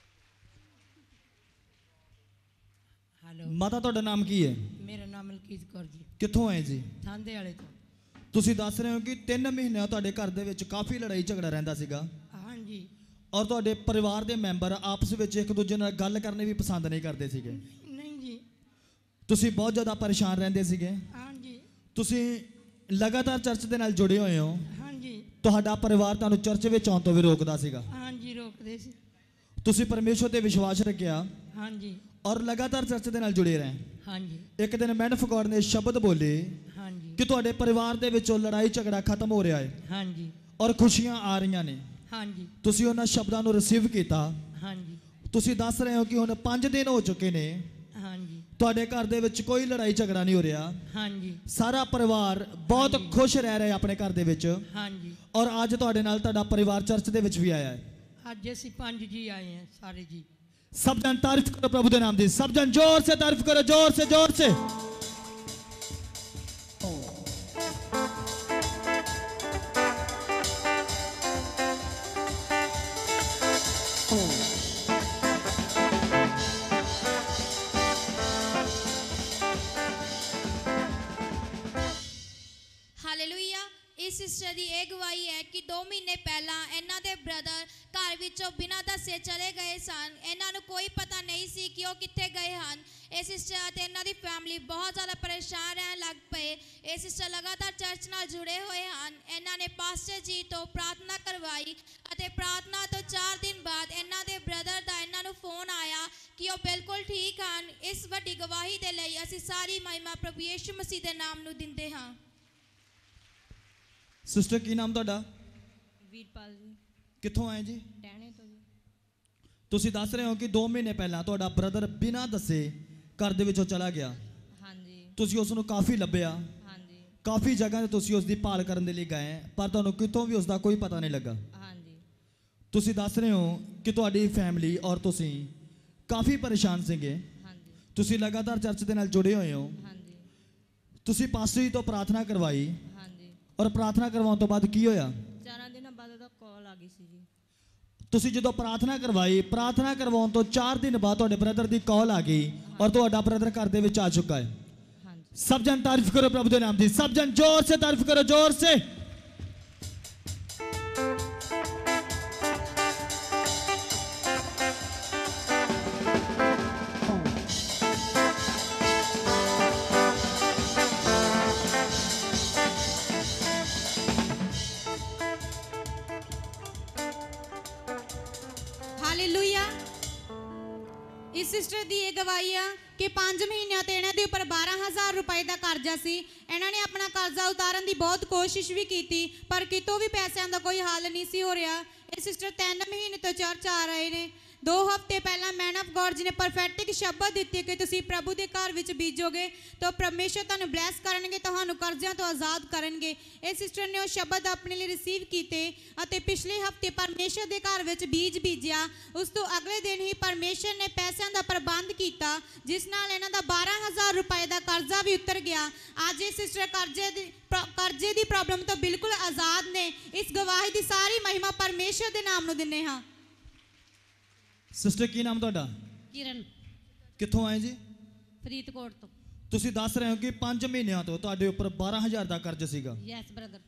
हेलो ਮਾਤਾ ਤੁਹਾਡਾ ਨਾਮ ਕੀ ਹੈ? मेरा नाम मलकीत कौर जी ਕਿੱਥੋਂ ਆਏ ਜੀ? थांदे वाले तो ਤੁਸੀਂ ਦੱਸ ਰਹੇ ਹੋ ਕਿ 3 ਮਹੀਨਿਆਂ ਤੁਹਾਡੇ ਘਰ ਦੇ ਵਿੱਚ ਕਾਫੀ ਲੜਾਈ ਝਗੜਾ ਰਹਿੰਦਾ ਸੀਗਾ हाँ जी ਔਰ ਤੁਹਾਡੇ ਪਰਿਵਾਰ ਦੇ ਮੈਂਬਰ ਆਪਸ ਵਿੱਚ ਇੱਕ ਦੂਜੇ ਨਾਲ ਗੱਲ ਕਰਨੀ ਵੀ ਪਸੰਦ ਨਹੀਂ ਕਰਦੇ ਸੀਗੇ। नहीं जी ਤੁਸੀਂ ਬਹੁਤ ਜ਼ਿਆਦਾ ਪਰੇਸ਼ਾਨ ਰਹਿੰਦੇ ਸੀਗੇ। हाँ जी ਤੁਸੀਂ ਲਗਾਤਾਰ ਚਰਚ ਦੇ ਨਾਲ ਜੁੜੇ ਹੋਏ ਹੋ। हाँ जी ਤੁਹਾਡਾ ਪਰਿਵਾਰ ਤੁਹਾਨੂੰ ਚਰਚ ਵਿੱਚ ਆਉਣ ਤੋਂ ਵੀ ਰੋਕਦਾ ਸੀਗਾ। हाँ जी रोक दे सी ਤੁਸੀਂ ਪਰਮੇਸ਼ਵਰ ਤੇ ਵਿਸ਼ਵਾਸ ਰੱਖਿਆ हाँ जी ਔਰ ਲਗਾਤਾਰ ਚਰਚ ਦੇ ਨਾਲ ਜੁੜੇ ਰਹੇ। हाँ जी ਇੱਕ ਦਿਨ ਮੈਨ ਆਫ ਗॉड ਨੇ ਸ਼ਬਦ ਬੋਲੇ हाँ जी ਕਿ ਤੁਹਾਡੇ ਪਰਿਵਾਰ ਦੇ ਵਿੱਚੋਂ ਲੜਾਈ ਝਗੜਾ ਖਤਮ ਹੋ ਰਿਹਾ ਹੈ हाँ जी ਔਰ ਖੁਸ਼ੀਆਂ ਆ ਰਹੀਆਂ ਨੇ। हाँ जी ਤੁਸੀਂ ਉਹਨਾਂ ਸ਼ਬਦਾਂ ਨੂੰ ਰਿਸੀਵ ਕੀਤਾ। हाँ जी ਤੁਸੀਂ ਦੱਸ ਰਹੇ ਹੋ ਕਿ ਹੁਣ 5 ਦਿਨ ਹੋ ਚੁੱਕੇ ਨੇ हाँ जी ਤੁਹਾਡੇ ਘਰ ਦੇ ਵਿੱਚ ਕੋਈ ਲੜਾਈ ਝਗੜਾ ਨਹੀਂ ਹੋ ਰਿਹਾ। हाँ जी ਸਾਰਾ ਪਰਿਵਾਰ ਬਹੁਤ ਖੁਸ਼ ਰਹਿ ਰਿਹਾ ਆਪਣੇ ਘਰ ਦੇ ਵਿੱਚ हाँ जी ਔਰ ਅੱਜ ਤੁਹਾਡੇ ਨਾਲ ਤੁਹਾਡਾ ਪਰਿਵਾਰ ਚਰਚ ਦੇ ਵਿੱਚ ਵੀ ਆਇਆ ਹੈ। आज जैसे 5 जी आए हैं सारे जी सब जन तारीफ करो प्रभु के नाम दी। सब जन जोर से तारीफ करो, जोर से जोर से। ਹਾਲੇਲੂਇਆ। ਇਸ ਸਿਸਟਰ ਦੀ ਇਹ ਗਵਾਹੀ ਹੈ ਕਿ 2 ਮਹੀਨੇ ਪਹਿਲਾਂ ਇਹਨਾਂ ਦੇ ਬ੍ਰਦਰ ਘਰ ਵਿੱਚੋਂ ਬਿਨਾਂ ਦੱਸੇ ਚਲੇ ਗਏ ਸਨ। ਇਹਨਾਂ ਨੂੰ ਕੋਈ ਪਤਾ ਨਹੀਂ ਸੀ ਕਿ ਉਹ ਕਿੱਥੇ ਗਏ ਹਨ। ਇਹ ਸਿਸਟਰ ਅਤੇ ਇਹਨਾਂ ਦੀ ਫੈਮਿਲੀ ਬਹੁਤ ਜ਼ਿਆਦਾ ਪਰੇਸ਼ਾਨ ਰਹਿਣ ਲੱਗ ਪਏ। ਇਹ ਸਿਸਟਰ ਲਗਾਤਾਰ ਚਰਚ ਨਾਲ ਜੁੜੇ ਹੋਏ ਹਨ। ਇਹਨਾਂ ਨੇ ਪਾਸਟਰ ਜੀ ਤੋਂ ਪ੍ਰਾਰਥਨਾ ਕਰਵਾਈ ਅਤੇ ਪ੍ਰਾਰਥਨਾ ਤੋਂ 4 ਦਿਨ ਬਾਅਦ ਇਹਨਾਂ ਦੇ ਬ੍ਰਦਰ ਦਾ ਇਹਨਾਂ ਨੂੰ ਫੋਨ ਆਇਆ ਕਿ ਉਹ ਬਿਲਕੁਲ ਠੀਕ ਹਨ। ਇਸ ਵੱਡੀ ਗਵਾਹੀ ਦੇ ਲਈ ਅਸੀਂ ਸਾਰੀ ਮਹਿਮਾ ਪ੍ਰਭੂ ਯਿਸੂ ਮਸੀਹ ਦੇ ਨਾਮ ਨੂੰ ਦਿੰਦੇ ਹਾਂ। ਸਿਸਟਰ ਕੀ ਨਾਮ ਤੁਹਾਡਾ? वीरपाल जी ਕਿੱਥੋਂ ਆਏ ਜੀ? टहने तो जी ਤੁਸੀਂ ਦੱਸ ਰਹੇ ਹੋ ਕਿ 2 ਮਹੀਨੇ ਪਹਿਲਾਂ ਤੁਹਾਡਾ ਬ੍ਰਦਰ ਬਿਨਾਂ ਦੱਸੇ ਘਰ ਦੇ ਵਿੱਚੋਂ ਚਲਾ ਗਿਆ। हाँ जी ਤੁਸੀਂ ਉਸ ਨੂੰ ਕਾਫੀ ਲੱਭਿਆ, हाँ जी ਕਾਫੀ ਜਗ੍ਹਾ ਤੇ ਤੁਸੀਂ ਉਸ ਦੀ ਭਾਲ ਕਰਨ ਦੇ ਲਈ ਗਏ ਪਰ ਤੁਹਾਨੂੰ ਕਿਤੋਂ ਵੀ ਉਸ ਦਾ ਕੋਈ ਪਤਾ ਨਹੀਂ ਲੱਗਾ। हाँ जी ਤੁਸੀਂ ਦੱਸ ਰਹੇ ਹੋ ਕਿ ਤੁਹਾਡੀ ਫੈਮਿਲੀ ਔਰ ਤੁਸੀਂ ਕਾਫੀ ਪਰੇਸ਼ਾਨ ਸੀਗੇ। हाँ जी ਤੁਸੀਂ ਲਗਾਤਾਰ ਚਰਚ ਦੇ ਨਾਲ ਜੁੜੇ ਹੋਏ ਹੋ। हाँ जी ਤੁਸੀਂ ਪਾਸਟਰ ਜੀ ਤੋਂ ਪ੍ਰਾਰਥਨਾ ਕਰਵਾਈ हाँ जी ਔਰ ਪ੍ਰਾਰਥਨਾ ਕਰਵਾਉਣ ਤੋਂ ਬਾਅਦ ਕੀ ਹੋਇਆ? 4 ਦਿਨਾਂ ਬਾਅਦ ਉਹਦਾ ਕਾਲ ਆ ਗਈ ਸੀ ਜੀ ਤੁਸੀਂ ਜਦੋਂ ਪ੍ਰਾਰਥਨਾ ਕਰਵਾਈ, ਪ੍ਰਾਰਥਨਾ ਕਰਵਾਉਣ ਤੋਂ 4 ਦਿਨ ਬਾਅਦ ਤੁਹਾਡੇ ਬ੍ਰਦਰ ਦੀ ਕਾਲ ਆ ਗਈ ਔਰ ਤੁਹਾਡਾ ਬ੍ਰਦਰ ਘਰ ਦੇ ਵਿੱਚ ਆ ਚੁੱਕਾ ਹੈ। हाँ जी सब जन तारीफ करो प्रभु के नाम दी। सब जन जोर से तारीफ करो, जोर से। ਹਾਲੇਲੂਇਆ। ਇਸ ਸਿਸਟਰ ਦੀ ਇਹ ਗਵਾਹੀ ਆ ਕਿ 5 ਮਹੀਨਿਆਂ ਤੇ ਇਹਨਾਂ ਦੇ ਉੱਪਰ 12,000 ਰੁਪਏ ਦਾ ਕਰਜ਼ਾ ਸੀ। ਇਹਨਾਂ ਨੇ ਆਪਣਾ ਕਰਜ਼ਾ ਉਤਾਰਨ ਦੀ ਬਹੁਤ ਕੋਸ਼ਿਸ਼ ਵੀ ਕੀਤੀ ਪਰ ਕਿਤੋਂ ਵੀ ਪੈਸਿਆਂ ਦਾ ਕੋਈ ਹੱਲ ਨਹੀਂ ਸੀ ਹੋ ਰਿਹਾ। ਇਹ ਸਿਸਟਰ 3 ਮਹੀਨੇ ਤੋਂ ਚਰਚ ਆ ਰਹੇ ਨੇ। 2 ਹਫ਼ਤੇ ਪਹਿਲਾਂ ਮੈਨ ਆਫ ਗॉड ਜੀ ਨੇ ਪਰਫੈਕਟਿਕ ਸ਼ਬਦ ਦਿੱਤੇ ਕਿ ਤੁਸੀਂ ਪ੍ਰਭੂ ਦੇ ਘਰ ਵਿੱਚ ਬੀਜੋਗੇ ਤਾਂ ਪਰਮੇਸ਼ਰ ਤੁਹਾਨੂੰ ਬਲੈਸ ਕਰਨਗੇ, ਤੁਹਾਨੂੰ ਕਰਜ਼ਿਆਂ ਤੋਂ ਆਜ਼ਾਦ ਕਰਨਗੇ। ਇਹ ਸਿਸਟਰ ਨੇ ਉਹ ਸ਼ਬਦ ਆਪਣੇ ਲਈ ਰਿਸੀਵ ਕੀਤੇ ਅਤੇ ਪਿਛਲੇ ਹਫ਼ਤੇ ਪਰਮੇਸ਼ਰ ਦੇ ਘਰ ਵਿੱਚ ਬੀਜ ਬੀਜਿਆ। ਉਸ ਤੋਂ ਅਗਲੇ ਦਿਨ ਹੀ ਪਰਮੇਸ਼ਰ ਨੇ ਪੈਸਿਆਂ ਦਾ ਪ੍ਰਬੰਧ ਕੀਤਾ ਜਿਸ ਨਾਲ ਇਹਨਾਂ ਦਾ 12,000 ਰੁਪਏ ਦਾ ਕਰਜ਼ਾ ਵੀ ਉਤਰ ਗਿਆ। ਅੱਜ ਇਹ ਸਿਸਟਰ ਕਰਜ਼ੇ ਦੀ ਪ੍ਰੋਬਲਮ ਤੋਂ ਬਿਲਕੁਲ ਆਜ਼ਾਦ ਨੇ। ਇਸ ਗਵਾਹੀ ਦੀ ਸਾਰੀ ਮਹਿਮਾ ਪਰਮੇਸ਼ਰ ਦੇ ਨਾਮ ਨੂੰ ਦਿੰਦੇ ਹਾਂ। ਸਿਸਟਰ ਕੀ ਨਾਮ ਤੁਹਾਡਾ? किरण ਕਿੱਥੋਂ ਆਏ ਜੀ? फरीदकोट तो ਤੁਸੀਂ ਦੱਸ ਰਹੇ ਹੋ ਕਿ 5 ਮਹੀਨਿਆਂ ਤੋਂ ਤੁਹਾਡੇ ਉੱਪਰ 12,000 ਦਾ ਕਰਜ਼ ਸੀਗਾ। यस ब्रदर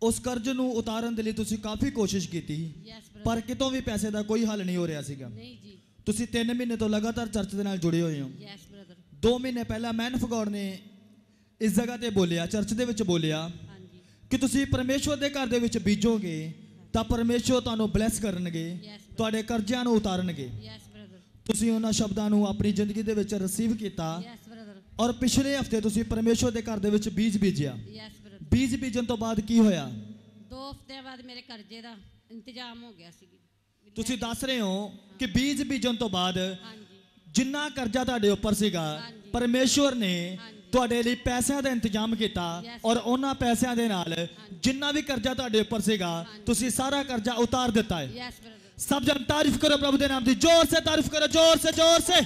ਉਸ ਕਰਜ਼ ਨੂੰ ਉਤਾਰਨ ਦੇ ਲਈ ਤੁਸੀਂ ਕਾਫੀ ਕੋਸ਼ਿਸ਼ ਕੀਤੀ यस ब्रदर ਪਰ ਕਿਤੋਂ ਵੀ ਪੈਸੇ ਦਾ ਕੋਈ ਹੱਲ ਨਹੀਂ ਹੋ ਰਿਹਾ ਸੀਗਾ। नहीं जी ਤੁਸੀਂ 3 ਮਹੀਨੇ ਤੋਂ ਲਗਾਤਾਰ ਚਰਚ ਦੇ ਨਾਲ ਜੁੜੇ ਹੋਏ ਹੋ। यस ब्रदर 2 ਮਹੀਨੇ ਪਹਿਲਾਂ ਮੈਨ ਆਫ ਗॉड ਨੇ ਇਸ ਜਗ੍ਹਾ ਤੇ ਬੋਲਿਆ, ਚਰਚ ਦੇ ਵਿੱਚ ਬੋਲਿਆ हाँ जी ਕਿ ਤੁਸੀਂ ਪਰਮੇਸ਼ਵਰ ਦੇ ਘਰ ਦੇ ਵਿੱਚ ਬੀਜੋਗੇ ਤਾਂ ਪਰਮੇਸ਼ਵਰ ਤੁਹਾਨੂੰ ਬਲੈਸ ਕਰਨਗੇ, ਤੁਹਾਡੇ ਕਰਜ਼ਿਆਂ ਨੂੰ ਉਤਾਰਨਗੇ। यस ब्रदर ਤੁਸੀਂ ਉਹਨਾਂ ਸ਼ਬਦਾਂ ਨੂੰ ਆਪਣੀ ਜ਼ਿੰਦਗੀ ਦੇ ਵਿੱਚ ਰਿਸੀਵ ਕੀਤਾ यस ब्रदर ਔਰ ਪਿਛਲੇ ਹਫਤੇ ਤੁਸੀਂ ਪਰਮੇਸ਼ਵਰ ਦੇ ਘਰ ਦੇ ਵਿੱਚ ਬੀਜ ਬੀਜਿਆ। यस ब्रदर ਬੀਜ ਬੀਜਣ ਤੋਂ ਬਾਅਦ ਕੀ ਹੋਇਆ? 2 ਹਫ਼ਤੇ ਬਾਅਦ ਮੇਰੇ ਕਰਜ਼ੇ ਦਾ ਇੰਤਜ਼ਾਮ ਹੋ ਗਿਆ ਸੀ। ਤੁਸੀਂ ਦੱਸ ਰਹੇ ਹੋ ਕਿ ਬੀਜ ਬੀਜਣ ਤੋਂ ਬਾਅਦ हाँ जी ਜਿੰਨਾ ਕਰਜ਼ਾ ਤੁਹਾਡੇ ਉੱਪਰ ਸੀਗਾ ਹਾਂਜੀ। ਪਰਮੇਸ਼ਵਰ ਨੇ ਹਾਂਜੀ। ਤੁਹਾਡੇ ਲਈ ਪੈਸਿਆਂ ਦਾ ਇੰਤਜ਼ਾਮ ਕੀਤਾ Yes. ਔਰ ਉਹਨਾਂ ਪੈਸਿਆਂ ਦੇ ਨਾਲ ਜਿੰਨਾ ਵੀ ਕਰਜ਼ਾ ਤੁਹਾਡੇ ਉੱਪਰ ਸੀਗਾ ਤੁਸੀਂ ਸਾਰਾ ਕਰਜ਼ਾ ਉਤਾਰ ਦਿੱਤਾ ਹੈ। यस ब्रदर सब जन तारीफ करो प्रभु के नाम दी। जोर से तारीफ करो, जोर से, जोर से।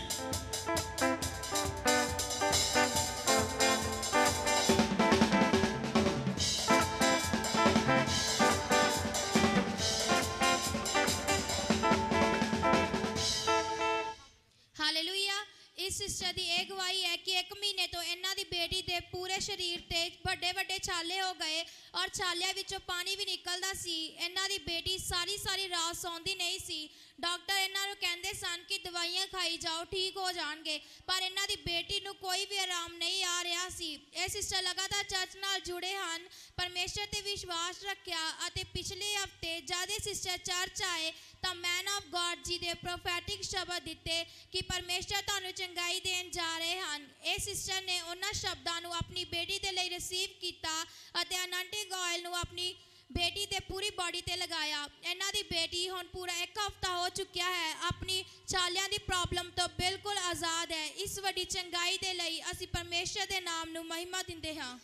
ਹਾਲੇਲੂਇਆ। ਇਸ ਸਿਸਟਰ ਸਿਸਟਰ ਦੀ ਇਹ ਗਵਾਹੀ ਹੈ ਕਿ 1 ਮਹੀਨੇ ਤੋਂ ਇਹਨਾਂ ਦੀ ਬੇਟੀ ਦੇ ਪੂਰੇ ਸਰੀਰ ਤੇ ਵੱਡੇ ਵੱਡੇ ਛਾਲੇ ਹੋ ਗਏ ਔਰ ਛਾਲਿਆਂ ਵਿੱਚੋਂ ਪਾਣੀ ਵੀ ਨਿਕਲਦਾ ਸੀ। ਇਹਨਾਂ ਦੀ ਬੇਟੀ ਸਾਰੀ ਰਾਤ ਸੌਂਦੀ ਨਹੀਂ ਸੀ। ਡਾਕਟਰ ਇਹਨਾਂ ਨੂੰ ਕਹਿੰਦੇ ਸਨ ਕਿ ਦਵਾਈਆਂ ਖਾਈ ਜਾਓ, ਠੀਕ ਹੋ ਜਾਣਗੇ, ਪਰ ਇਹਨਾਂ ਦੀ ਬੇਟੀ ਨੂੰ ਕੋਈ ਵੀ ਆਰਾਮ ਨਹੀਂ ਆ ਰਿਹਾ ਸੀ। ਇਹ ਸਿਸਟਰ ਲਗਾਤਾਰ ਚਰਚ ਨਾਲ ਜੁੜੇ ਹਨ, ਪਰਮੇਸ਼ਰ ਤੇ ਵਿਸ਼ਵਾਸ ਰੱਖਿਆ ਅਤੇ ਪਿਛਲੇ ਹਫਤੇ ਜਦ ਇਹ ਸਿਸਟਰ ਚਰਚ ਆਏ ਤਾਂ ਮੈਨ ਆਫ ਗॉड ਜੀ ਦੇ ਪ੍ਰੋਫੈਟਿਕ ਸ਼ਬਦ ਦਿੱਤੇ ਕਿ ਪਰਮੇਸ਼ਰ ਤੁਹਾਨੂੰ ਚੰਗਾਈ ਦੇਣ ਜਾ ਰਹੇ ਹਨ। ਇਹ ਸਿਸਟਰ ਨੇ ਉਹਨਾਂ ਸ਼ਬਦਾਂ ਨੂੰ ਆਪਣੀ ਬੇਟੀ ਦੇ ਲਈ ਰਿਸੀਵ ਕੀਤਾ ਅਤੇ ਅਨੰਟਿੰਗ ਆਇਲ ਨੂੰ ਆਪਣੀ ਬੇਟੀ ਤੇ ਪੂਰੀ ਬਾਡੀ ਤੇ ਲਗਾਇਆ। ਇਹਨਾਂ ਦੀ ਬੇਟੀ ਹੁਣ ਪੂਰਾ 1 ਹਫ਼ਤਾ ਹੋ ਚੁੱਕਿਆ ਹੈ, ਆਪਣੀ ਛਾਲਿਆਂ ਦੀ ਪ੍ਰੋਬਲਮ ਤੋਂ ਬਿਲਕੁਲ ਆਜ਼ਾਦ ਹੈ। ਇਸ ਵੱਡੀ ਚੰਗਾਈ ਦੇ ਲਈ ਅਸੀਂ ਪਰਮੇਸ਼ਰ ਦੇ ਨਾਮ ਨੂੰ ਮਹਿਮਾ ਦਿੰਦੇ ਹਾਂ।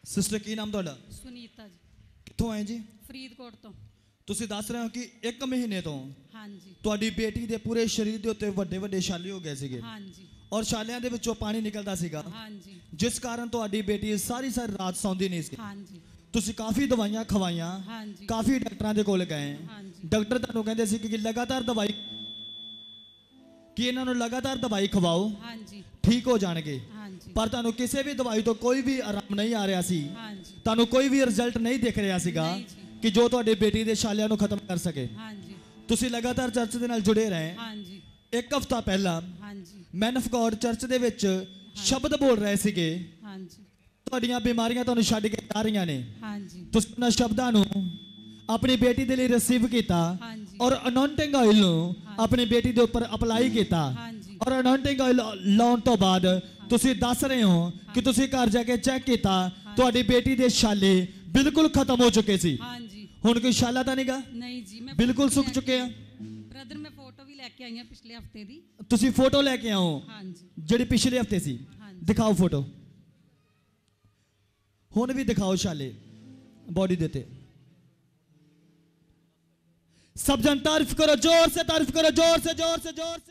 ਸਿਸਟਰ ਕੀ ਨਾਮ ਤੁਹਾਡਾ? ਸੁਨੀਤਾ ਜੀ, ਕਿੱਥੋਂ ਆਏ ਜੀ? ਫਰੀਦਕੋਟ ਤੋਂ। ਤੁਸੀਂ ਦੱਸ ਰਹੇ ਹੋ ਕਿ 1 ਮਹੀਨੇ ਤੋਂ ਹਾਂਜੀ ਤੁਹਾਡੀ ਬੇਟੀ ਦੇ ਪੂਰੇ ਸਰੀਰ ਦੇ ਉੱਤੇ ਵੱਡੇ ਵੱਡੇ ਛਾਲੇ ਹੋ ਗਏ ਸੀਗੇ ਹਾਂਜੀ ਔਰ ਛਾਲਿਆਂ ਦੇ ਵਿੱਚੋਂ ਪਾਣੀ ਨਿਕਲਦਾ ਸੀਗਾ, ਹਾਂਜੀ ਜਿਸ ਕਾਰਨ ਤੁਹਾਡੀ ਬੇਟੀ ਸਾਰੀ ਰਾਤ ਸੌਂਦੀ ਨਹੀਂ ਸੀ। ਹਾਂਜੀ ਤੁਸੀਂ ਕਾਫੀ ਦਵਾਈਆਂ ਖਵਾਈਆਂ, ਹਾਂਜੀ ਕਾਫੀ ਡਾਕਟਰਾਂ ਦੇ ਕੋਲ ਗਏ। ਹਾਂਜੀ ਡਾਕਟਰ ਤੁਹਾਨੂੰ ਕਹਿੰਦੇ ਸੀ ਕਿ ਲਗਾਤਾਰ ਦਵਾਈ, ਕਿ ਇਹਨਾਂ ਨੂੰ ਲਗਾਤਾਰ ਦਵਾਈ ਖਵਾਓ, ਹਾਂਜੀ ਠੀਕ ਹੋ ਜਾਣਗੇ, ਹਾਂਜੀ ਪਰ ਤੁਹਾਨੂੰ ਕਿਸੇ ਵੀ ਦਵਾਈ ਤੋਂ ਕੋਈ ਵੀ ਆਰਾਮ ਨਹੀਂ ਆ ਰਿਹਾ ਸੀ। ਹਾਂਜੀ ਤੁਹਾਨੂੰ ਕੋਈ ਵੀ ਰਿਜ਼ਲਟ ਨਹੀਂ ਦਿਖ ਰਿਹਾ ਸੀਗਾ ਨਹੀਂ ਜੀ। ਕਿ ਜੋ ਤੁਹਾਡੀ ਬੇਟੀ ਦੇ ਛਾਲਿਆਂ ਨੂੰ ਖਤਮ ਕਰ ਸਕੇ। ਹਾਂਜੀ ਤੁਸੀਂ ਲਗਾਤਾਰ ਚਰਚ ਦੇ ਨਾਲ ਜੁੜੇ ਰਹੇ। ਹਾਂਜੀ 1 ਹਫ਼ਤਾ ਪਹਿਲਾਂ ਹਾਂਜੀ ਮੈਨ ਆਫ ਗॉड ਚਰਚ ਦੇ ਵਿੱਚ ਸ਼ਬਦ ਬੋਲ ਰਹੇ ਸੀਗੇ, ਹਾਂਜੀ ਤੁਹਾਡੀਆਂ ਬਿਮਾਰੀਆਂ ਤੁਹਾਨੂੰ ਛੱਡ ਕੇ ਜਾ ਰਹੀਆਂ ਨੇ। ਹਾਂਜੀ ਤੁਸੀਂ ਉਹਨਾਂ ਸ਼ਬਦਾਂ ਨੂੰ ਆਪਣੀ ਬੇਟੀ ਦੇ ਲਈ ਰਿਸੀਵ ਕੀਤਾ ਹਾਂਜੀ ਔਰ ਅਨੌਂਟਿੰਗ ਆਇਲ ਨੂੰ ਆਪਣੀ ਬੇਟੀ ਦੇ ਉੱਪਰ ਅਪਲਾਈ ਕੀਤਾ ਹਾਂਜੀ ਔਰ ਅਨੌਂਟਿੰਗ ਆਇਲ ਲਾਉਣ ਤੋਂ ਬਾਅਦ ਤੁਸੀਂ ਦੱਸ ਰਹੇ ਹੋ ਕਿ ਤੁਸੀਂ ਘਰ ਜਾ ਕੇ ਚੈੱਕ ਕੀਤਾ, ਤੁਹਾਡੀ ਬੇਟੀ ਦੇ ਛਾਲੇ ਬਿਲਕੁਲ ਖਤਮ ਹੋ ਚੁੱਕੇ ਸੀ। ਹਾਂਜੀ ਹੁਣ ਕੋਈ ਛਾਲਾ ਤਾਂ ਨਹੀਂਗਾ, ਨਹੀਂ ਜੀ, ਮੈਂ ਬਿਲਕੁਲ ਸੁੱਕ ਚੁੱਕੇ ਆ। ਬ੍ਰਦਰ ਮੈਂ ਫੋਟੋ ਵੀ ਲੈ ਕੇ ਆਈ ਹਾਂ ਪਿਛਲੇ ਹਫਤੇ ਦੀ। ਤੁਸੀਂ ਫੋਟੋ ਲੈ ਕੇ ਆਓ ਹਾਂਜੀ ਜਿਹੜੀ ਪਿਛਲੇ ਹਫਤੇ ਸੀ, ਹਾਂਜੀ ਦਿਖਾਓ ਫੋਟੋ। ਹੁਣ ਵੀ ਦਿਖਾਓ ਛਾਲੇ बॉडी देते। सब जन तारीफ करो, जोर से तारीफ करो, जोर से जोर से जोर से।